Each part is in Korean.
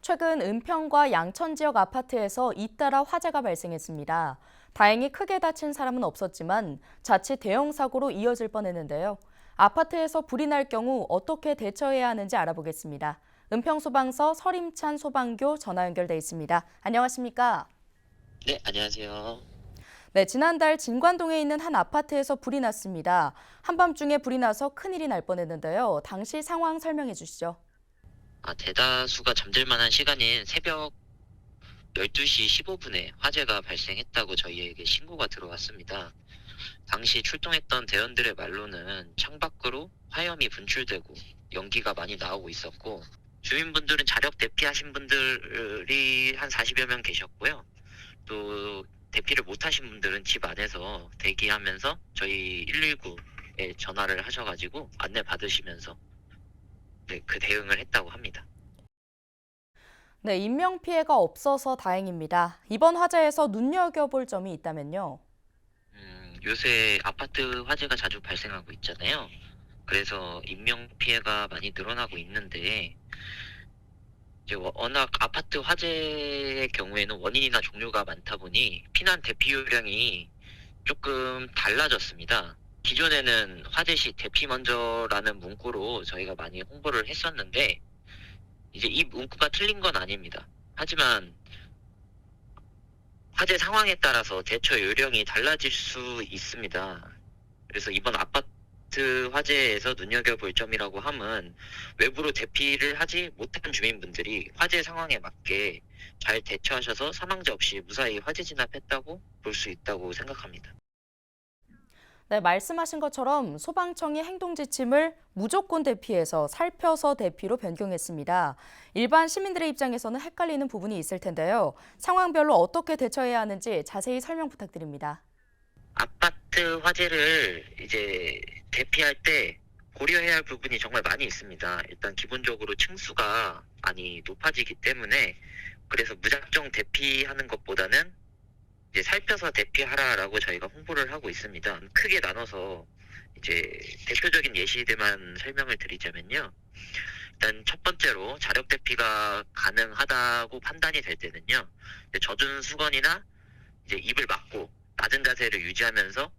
최근 은평과 양천 지역 아파트에서 잇따라 화재가 발생했습니다. 다행히 크게 다친 사람은 없었지만 자칫 대형 사고로 이어질 뻔했는데요. 아파트에서 불이 날 경우 어떻게 대처해야 하는지 알아보겠습니다. 은평소방서 서림찬 소방교 전화 연결돼 있습니다. 안녕하십니까? 네, 안녕하세요. 네, 지난달 진관동에 있는 한 아파트에서 불이 났습니다. 한밤중에 불이 나서 큰일이 날 뻔했는데요. 당시 상황 설명해 주시죠. 대다수가 잠들 만한 시간인 새벽 12시 15분에 화재가 발생했다고 저희에게 신고가 들어왔습니다. 당시 출동했던 대원들의 말로는 창밖으로 화염이 분출되고 연기가 많이 나오고 있었고, 주민분들은 자력 대피하신 분들이 한 40여 명 계셨고요. 또 대피를 못하신 분들은 집 안에서 대기하면서 저희 119에 전화를 하셔가지고 안내 받으시면서 네, 그 대응을 했다고 합니다. 네, 인명피해가 없어서 다행입니다. 이번 화재에서 눈여겨볼 점이 있다면요. 요새 아파트 화재가 자주 발생하고 있잖아요. 그래서 인명 피해가 많이 늘어나고 있는데, 이제 워낙 아파트 화재의 경우에는 원인이나 종류가 많다 보니 피난 대피 요령이 조금 달라졌습니다. 기존에는 화재 시 대피 먼저라는 문구로 저희가 많이 홍보를 했었는데, 이제 이 문구가 틀린 건 아닙니다. 하지만 화재 상황에 따라서 대처 요령이 달라질 수 있습니다. 그래서 이번 아파트 화재에서 눈여겨볼 점이라고 함은 외부로 대피를 하지 못한 주민분들이 화재 상황에 맞게 잘 대처하셔서 사망자 없이 무사히 화재 진압했다고 볼 수 있다고 생각합니다. 네, 말씀하신 것처럼 소방청이 행동 지침을 무조건 대피해서 살펴서 대피로 변경했습니다. 일반 시민들의 입장에서는 헷갈리는 부분이 있을 텐데요. 상황별로 어떻게 대처해야 하는지 자세히 설명 부탁드립니다. 아파트 화재를 이제 대피할 때 고려해야 할 부분이 정말 많이 있습니다. 일단 기본적으로 층수가 많이 높아지기 때문에, 그래서 무작정 대피하는 것보다는 이제 살펴서 대피하라라고 저희가 홍보를 하고 있습니다. 크게 나눠서 이제 대표적인 예시들만 설명을 드리자면요. 일단 첫 번째로 자력 대피가 가능하다고 판단이 될 때는요. 이제 젖은 수건이나 이제 입을 막고 낮은 자세를 유지하면서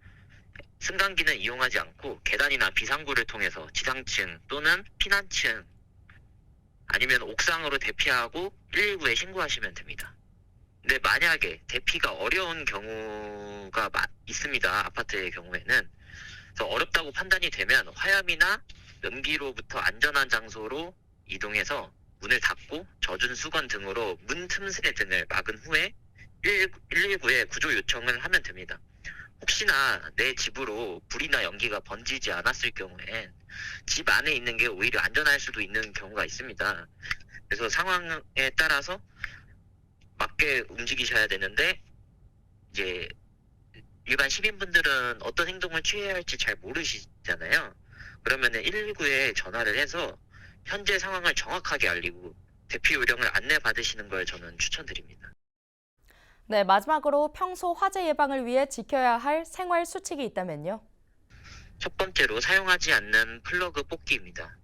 승강기는 이용하지 않고 계단이나 비상구를 통해서 지상층 또는 피난층 아니면 옥상으로 대피하고 119에 신고하시면 됩니다. 근데 만약에 대피가 어려운 경우가 있습니다. 아파트의 경우에는. 그래서 어렵다고 판단이 되면 화염이나 연기로부터 안전한 장소로 이동해서 문을 닫고 젖은 수건 등으로 문 틈새 등을 막은 후에 119에 구조 요청을 하면 됩니다. 혹시나 내 집으로 불이나 연기가 번지지 않았을 경우엔 집 안에 있는 게 오히려 안전할 수도 있는 경우가 있습니다. 그래서 상황에 따라서 맞게 움직이셔야 되는데, 이제 일반 시민분들은 어떤 행동을 취해야 할지 잘 모르시잖아요. 그러면은 119에 전화를 해서 현재 상황을 정확하게 알리고 대피 요령을 안내 받으시는 걸 저는 추천드립니다. 네, 마지막으로 평소 화재 예방을 위해 지켜야 할 생활 수칙이 있다면요. 첫 번째로 사용하지 않는 플러그 뽑기입니다.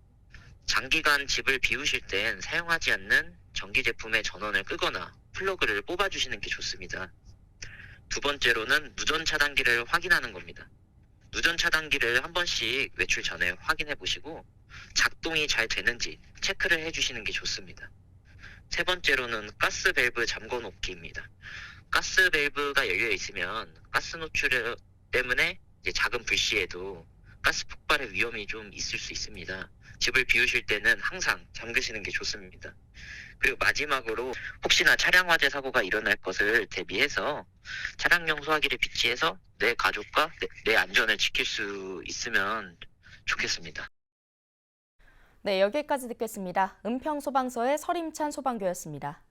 장기간 집을 비우실 땐 사용하지 않는 전기 제품의 전원을 끄거나 플러그를 뽑아주시는 게 좋습니다. 두 번째로는 누전 차단기를 확인하는 겁니다. 누전 차단기를 한 번씩 외출 전에 확인해 보시고 작동이 잘 되는지 체크를 해주시는 게 좋습니다. 세 번째로는 가스 밸브 잠궈 놓기입니다. 가스 밸브가 열려 있으면 가스 노출 때문에 이제 작은 불씨에도 가스 폭발의 위험이 좀 있을 수 있습니다. 집을 비우실 때는 항상 잠그시는 게 좋습니다. 그리고 마지막으로 혹시나 차량 화재 사고가 일어날 것을 대비해서 차량용 소화기를 비치해서 내 가족과 내 안전을 지킬 수 있으면 좋겠습니다. 네, 여기까지 듣겠습니다. 은평소방서의 서림찬 소방교였습니다.